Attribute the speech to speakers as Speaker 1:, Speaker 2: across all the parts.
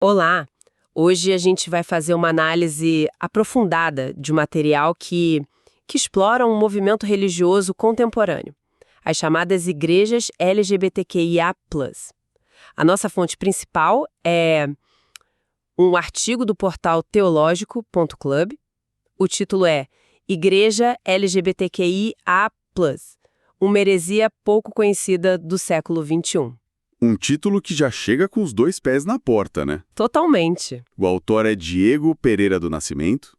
Speaker 1: Olá! Hoje a gente vai fazer uma análise aprofundada de um material que explora um movimento religioso contemporâneo, as chamadas igrejas LGBTQIA+. A nossa fonte principal é um artigo do portal teológico.club. O título é Igreja LGBTQIA+, uma heresia pouco conhecida do século XXI.
Speaker 2: Um título que já chega com os dois pés na porta, né?
Speaker 1: Totalmente.
Speaker 2: O autor é Diego Pereira do Nascimento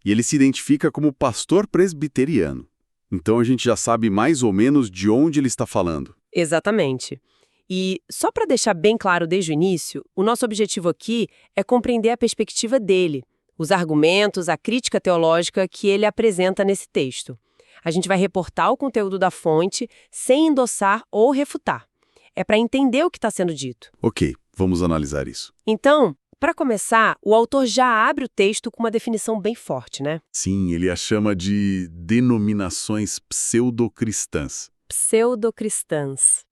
Speaker 2: e ele se identifica como pastor presbiteriano. Então a gente já sabe mais ou menos de onde ele está falando.
Speaker 1: Exatamente. E só para deixar bem claro desde o início, o nosso objetivo aqui é compreender a perspectiva dele, os argumentos, a crítica teológica que ele apresenta nesse texto. A gente vai reportar o conteúdo da fonte sem endossar ou refutar. É para entender o que está sendo dito.
Speaker 2: Ok, vamos analisar isso.
Speaker 1: Então, para começar, o autor já abre o texto com uma definição bem forte, né?
Speaker 2: Sim, ele a chama de denominações pseudocristãs.
Speaker 1: Pseudocristãs.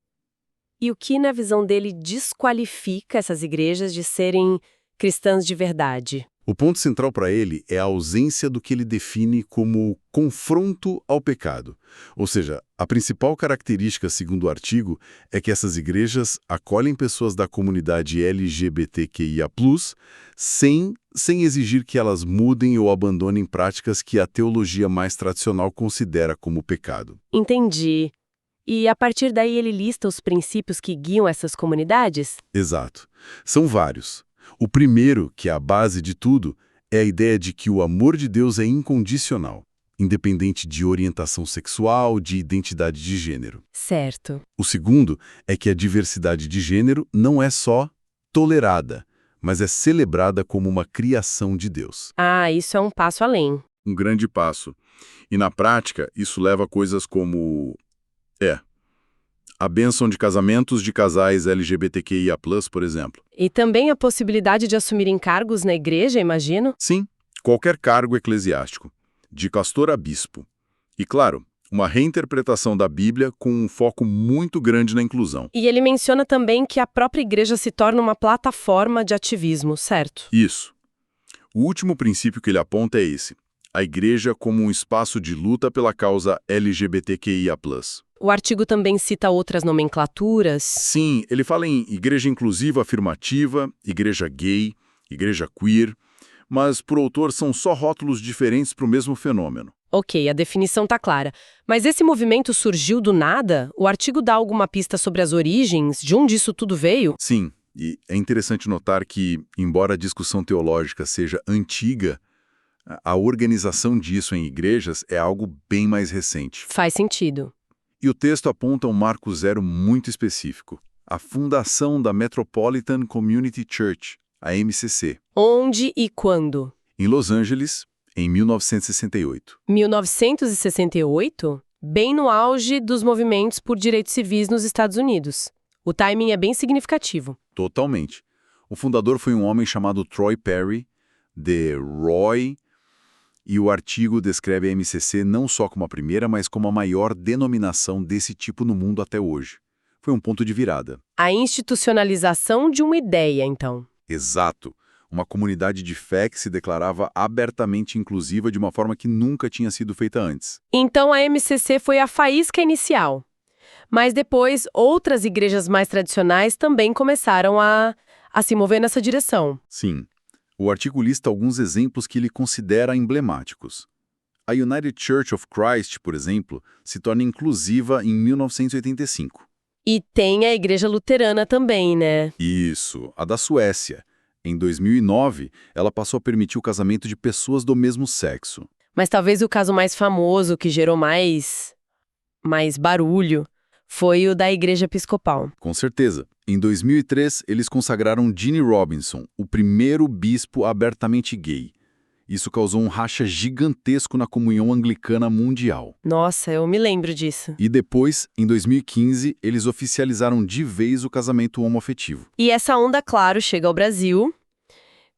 Speaker 1: E o que, na visão dele, desqualifica essas igrejas de serem cristãs de verdade?
Speaker 2: O ponto central para ele é a ausência do que ele define como confronto ao pecado. Ou seja, a principal característica, segundo o artigo, é que essas igrejas acolhem pessoas da comunidade LGBTQIA+, sem exigir que elas mudem ou abandonem práticas que a teologia mais tradicional considera como pecado.
Speaker 1: Entendi. E a partir daí ele lista os princípios que guiam essas comunidades?
Speaker 2: Exato. São vários. O primeiro, que é a base de tudo, é a ideia de que o amor de Deus é incondicional, independente de orientação sexual, de identidade de gênero.
Speaker 1: Certo.
Speaker 2: O segundo é que a diversidade de gênero não é só tolerada, mas é celebrada como uma criação de Deus.
Speaker 1: Ah, isso é um passo além.
Speaker 2: Um grande passo. E na prática, isso leva a coisas como... a bênção de casamentos de casais LGBTQIA+, por exemplo.
Speaker 1: E também a possibilidade de assumirem cargos na igreja, imagino?
Speaker 2: Sim, qualquer cargo eclesiástico, de pastor a bispo. E, claro, uma reinterpretação da Bíblia com um foco muito grande na inclusão.
Speaker 1: E ele menciona também que a própria igreja se torna uma plataforma de ativismo, certo?
Speaker 2: Isso. O último princípio que ele aponta é esse: a igreja como um espaço de luta pela causa LGBTQIA+.
Speaker 1: O artigo também cita outras nomenclaturas.
Speaker 2: Sim, ele fala em igreja inclusiva afirmativa, igreja gay, igreja queer, mas, por autor, são só rótulos diferentes para o mesmo fenômeno.
Speaker 1: Ok, a definição tá clara. Mas esse movimento surgiu do nada? O artigo dá alguma pista sobre as origens? De onde isso tudo veio?
Speaker 2: Sim, e é interessante notar que, embora a discussão teológica seja antiga, a organização disso em igrejas é algo bem mais recente.
Speaker 1: Faz sentido.
Speaker 2: E o texto aponta um marco zero muito específico: a fundação da Metropolitan Community Church, a MCC.
Speaker 1: Onde e quando?
Speaker 2: Em Los Angeles, em 1968.
Speaker 1: 1968? Bem no auge dos movimentos por direitos civis nos Estados Unidos. O timing é bem significativo.
Speaker 2: Totalmente. O fundador foi um homem chamado Troy Perry, de Roy, e o artigo descreve a MCC não só como a primeira, mas como a maior denominação desse tipo no mundo até hoje. Foi um ponto de virada.
Speaker 1: A institucionalização de uma ideia, então.
Speaker 2: Exato. Uma comunidade de fé que se declarava abertamente inclusiva de uma forma que nunca tinha sido feita antes.
Speaker 1: Então a MCC foi a faísca inicial. Mas depois, outras igrejas mais tradicionais também começaram a se mover nessa direção.
Speaker 2: Sim. O artigo lista alguns exemplos que ele considera emblemáticos. A United Church of Christ, por exemplo, se torna inclusiva em 1985.
Speaker 1: E tem a Igreja Luterana também, né?
Speaker 2: Isso, a da Suécia. Em 2009, ela passou a permitir o casamento de pessoas do mesmo sexo.
Speaker 1: Mas talvez o caso mais famoso, que gerou mais barulho, foi o da Igreja Episcopal.
Speaker 2: Com certeza. Em 2003, eles consagraram Gene Robinson, o primeiro bispo abertamente gay. Isso causou um racha gigantesco na comunhão anglicana mundial.
Speaker 1: Nossa, eu me lembro disso.
Speaker 2: E depois, em 2015, eles oficializaram de vez o casamento homoafetivo.
Speaker 1: E essa onda, claro, chega ao Brasil.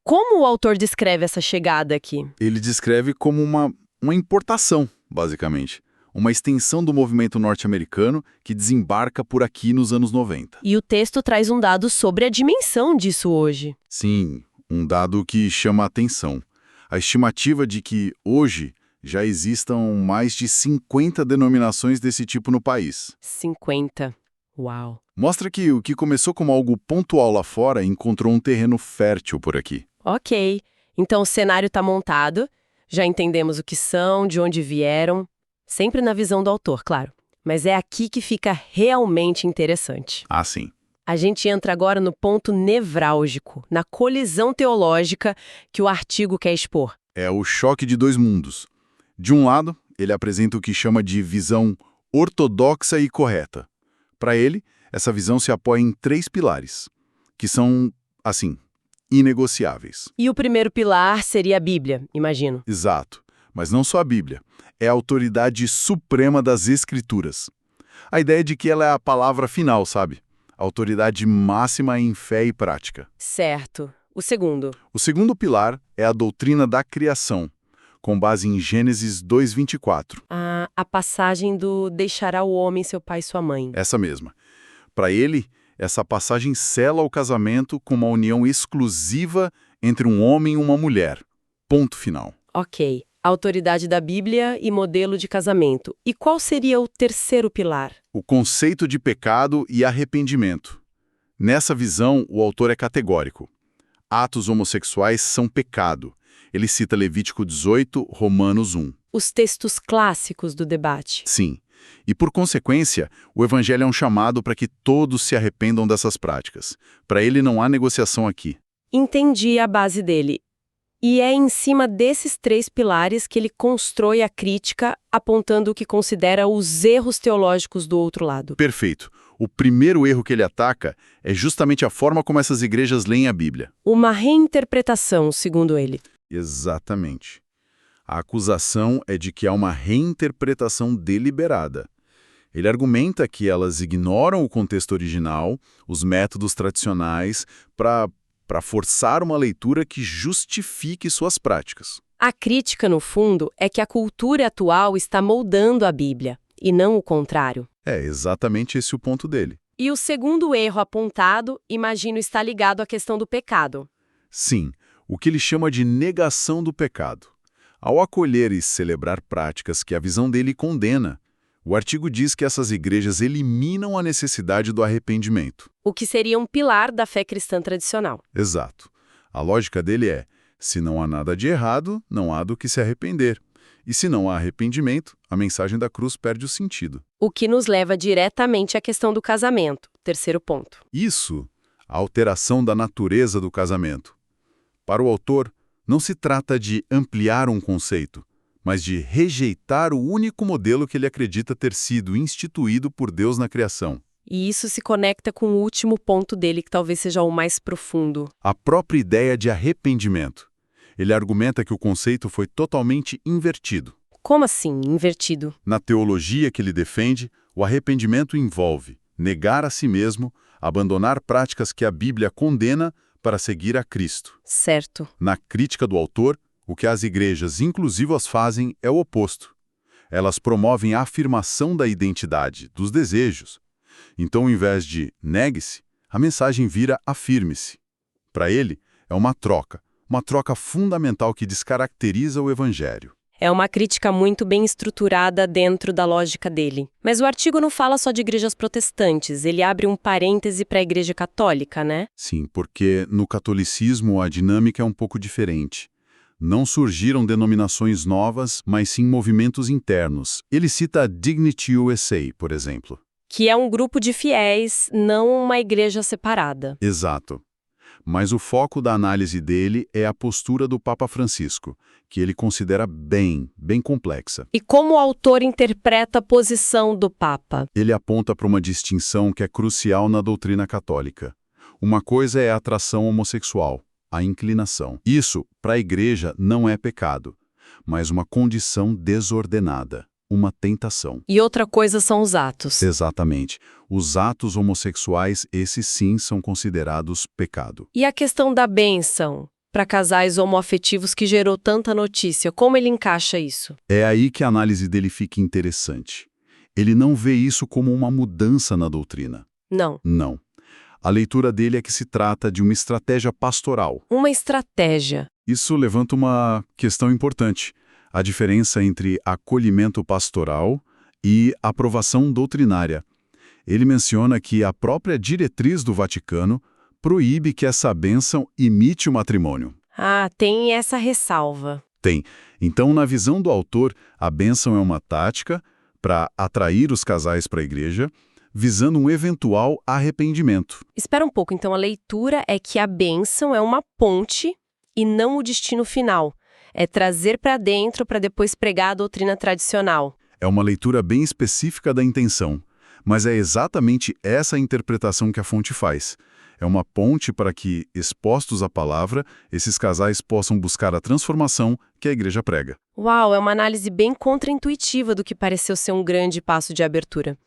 Speaker 1: Como o autor descreve essa chegada aqui?
Speaker 2: Ele descreve como uma importação, basicamente. uma extensão do movimento norte-americano que desembarca por aqui nos anos 90.
Speaker 1: E o texto traz um dado sobre a dimensão disso hoje.
Speaker 2: Sim, um dado que chama a atenção. A estimativa de que, hoje, já existam mais de 50 denominações desse tipo no país.
Speaker 1: 50. Uau.
Speaker 2: Mostra que o que começou como algo pontual lá fora encontrou um terreno fértil por aqui.
Speaker 1: Ok. Então o cenário está montado, já entendemos o que são, de onde vieram, sempre na visão do autor, claro. Mas é aqui que fica realmente interessante.
Speaker 2: Ah, sim.
Speaker 1: A gente entra agora no ponto nevrálgico, na colisão teológica que o artigo quer expor.
Speaker 2: É o choque de dois mundos. De um lado, ele apresenta o que chama de visão ortodoxa e correta. Para ele, essa visão se apoia em 3 pilares, que são, assim, inegociáveis.
Speaker 1: E o primeiro pilar seria a Bíblia, imagino.
Speaker 2: Exato. Mas não só a Bíblia. É a autoridade suprema das Escrituras. A ideia de que ela é a palavra final, sabe? A autoridade máxima em fé e prática.
Speaker 1: Certo. O segundo?
Speaker 2: O segundo pilar é a doutrina da criação, com base em Gênesis 2:24.
Speaker 1: A passagem do deixará o homem seu pai e sua mãe.
Speaker 2: Essa mesma. Para ele, essa passagem sela o casamento com uma união exclusiva entre um homem e uma mulher. Ponto final.
Speaker 1: Ok. Autoridade da Bíblia e modelo de casamento. E qual seria o terceiro pilar?
Speaker 2: O conceito de pecado e arrependimento. Nessa visão, o autor é categórico. Atos homossexuais são pecado. Ele cita Levítico 18, Romanos 1.
Speaker 1: Os textos clássicos do debate.
Speaker 2: Sim. E, por consequência, o Evangelho é um chamado para que todos se arrependam dessas práticas. Para ele, não há negociação aqui.
Speaker 1: Entendi a base dele. E é em cima desses 3 pilares que ele constrói a crítica, apontando o que considera os erros teológicos do outro lado.
Speaker 2: Perfeito. O primeiro erro que ele ataca é justamente a forma como essas igrejas leem a Bíblia.
Speaker 1: Uma reinterpretação, segundo ele.
Speaker 2: Exatamente. A acusação é de que há uma reinterpretação deliberada. Ele argumenta que elas ignoram o contexto original, os métodos tradicionais, para forçar uma leitura que justifique suas práticas.
Speaker 1: A crítica, no fundo, é que a cultura atual está moldando a Bíblia, e não o contrário.
Speaker 2: É exatamente esse o ponto dele.
Speaker 1: E o segundo erro apontado, imagino, está ligado à questão do pecado.
Speaker 2: Sim, o que ele chama de negação do pecado. Ao acolher e celebrar práticas que a visão dele condena, o artigo diz que essas igrejas eliminam a necessidade do arrependimento.
Speaker 1: O que seria um pilar da fé cristã tradicional.
Speaker 2: Exato. A lógica dele é, se não há nada de errado, não há do que se arrepender. E se não há arrependimento, a mensagem da cruz perde o sentido.
Speaker 1: O que nos leva diretamente à questão do casamento, terceiro ponto.
Speaker 2: Isso, a alteração da natureza do casamento. Para o autor, não se trata de ampliar um conceito, mas de rejeitar o único modelo que ele acredita ter sido instituído por Deus na criação.
Speaker 1: E isso se conecta com o último ponto dele, que talvez seja o mais profundo.
Speaker 2: A própria ideia de arrependimento. Ele argumenta que o conceito foi totalmente invertido.
Speaker 1: Como assim, invertido?
Speaker 2: Na teologia que ele defende, o arrependimento envolve negar a si mesmo, abandonar práticas que a Bíblia condena para seguir a Cristo.
Speaker 1: Certo.
Speaker 2: Na crítica do autor, o que as igrejas inclusivas fazem é o oposto. Elas promovem a afirmação da identidade, dos desejos. Então, ao invés de negue-se, a mensagem vira afirme-se. Para ele, é uma troca fundamental que descaracteriza o Evangelho.
Speaker 1: É uma crítica muito bem estruturada dentro da lógica dele. Mas o artigo não fala só de igrejas protestantes, ele abre um parêntese para a igreja católica, né?
Speaker 2: Sim, porque no catolicismo a dinâmica é um pouco diferente. Não surgiram denominações novas, mas sim movimentos internos. Ele cita a Dignity USA, por exemplo.
Speaker 1: Que é um grupo de fiéis, não uma igreja separada.
Speaker 2: Exato. Mas o foco da análise dele é a postura do Papa Francisco, que ele considera bem complexa.
Speaker 1: E como o autor interpreta a posição do Papa?
Speaker 2: Ele aponta para uma distinção que é crucial na doutrina católica. Uma coisa é a atração homossexual, a inclinação. Isso, para a Igreja, não é pecado, mas uma condição desordenada, uma tentação.
Speaker 1: E outra coisa são os atos.
Speaker 2: Exatamente. Os atos homossexuais, esses sim, são considerados pecado.
Speaker 1: E a questão da bênção? para casais homoafetivos que gerou tanta notícia? Como ele encaixa isso?
Speaker 2: É aí que a análise dele fica interessante. Ele não vê isso como uma mudança na doutrina.
Speaker 1: Não.
Speaker 2: Não. A leitura dele é que se trata de uma estratégia pastoral.
Speaker 1: Uma estratégia.
Speaker 2: Isso levanta uma questão importante: a diferença entre acolhimento pastoral e aprovação doutrinária. Ele menciona que a própria diretriz do Vaticano proíbe que essa bênção imite o matrimônio.
Speaker 1: Ah, tem essa ressalva.
Speaker 2: Tem. Então, na visão do autor, a bênção é uma tática para atrair os casais para a igreja, visando um eventual arrependimento.
Speaker 1: Espera um pouco, então a leitura é que a bênção é uma ponte e não o destino final. É trazer para dentro para depois pregar a doutrina tradicional.
Speaker 2: É uma leitura bem específica da intenção, mas é exatamente essa interpretação que a fonte faz. É uma ponte para que, expostos à palavra, esses casais possam buscar a transformação que a igreja prega.
Speaker 1: Uau, é uma análise bem contraintuitiva do que pareceu ser um grande passo de abertura.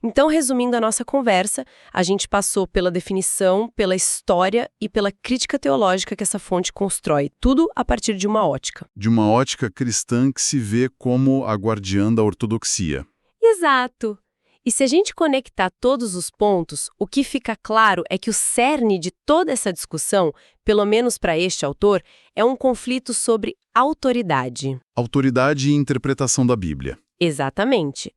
Speaker 1: Então, resumindo a nossa conversa, a gente passou pela definição, pela história e pela crítica teológica que essa fonte constrói, tudo a partir de uma ótica.
Speaker 2: De uma ótica cristã que se vê como a guardiã da ortodoxia.
Speaker 1: Exato! E se a gente conectar todos os pontos, o que fica claro é que o cerne de toda essa discussão, pelo menos para este autor, é um conflito sobre autoridade.
Speaker 2: Autoridade e interpretação da Bíblia.
Speaker 1: Exatamente.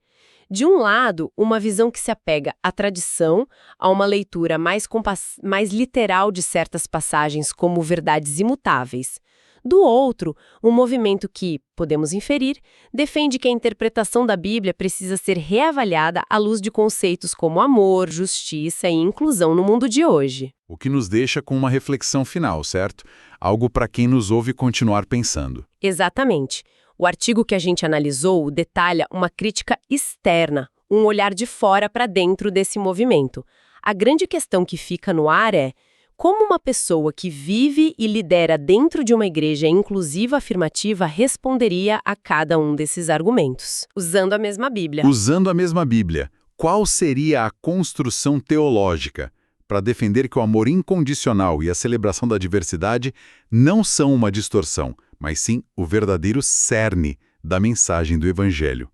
Speaker 1: De um lado, uma visão que se apega à tradição, a uma leitura mais literal de certas passagens como verdades imutáveis. Do outro, um movimento que, podemos inferir, defende que a interpretação da Bíblia precisa ser reavaliada à luz de conceitos como amor, justiça e inclusão no mundo de hoje.
Speaker 2: O que nos deixa com uma reflexão final, certo? Algo para quem nos ouve continuar pensando.
Speaker 1: Exatamente. O artigo que a gente analisou detalha uma crítica externa, um olhar de fora para dentro desse movimento. A grande questão que fica no ar é: como uma pessoa que vive e lidera dentro de uma igreja inclusiva afirmativa responderia a cada um desses argumentos? Usando a mesma Bíblia.
Speaker 2: Usando a mesma Bíblia, qual seria a construção teológica para defender que o amor incondicional e a celebração da diversidade não são uma distorção, mas sim o verdadeiro cerne da mensagem do Evangelho?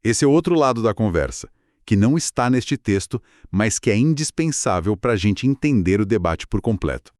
Speaker 2: Esse é outro lado da conversa, que não está neste texto, mas que é indispensável para a gente entender o debate por completo.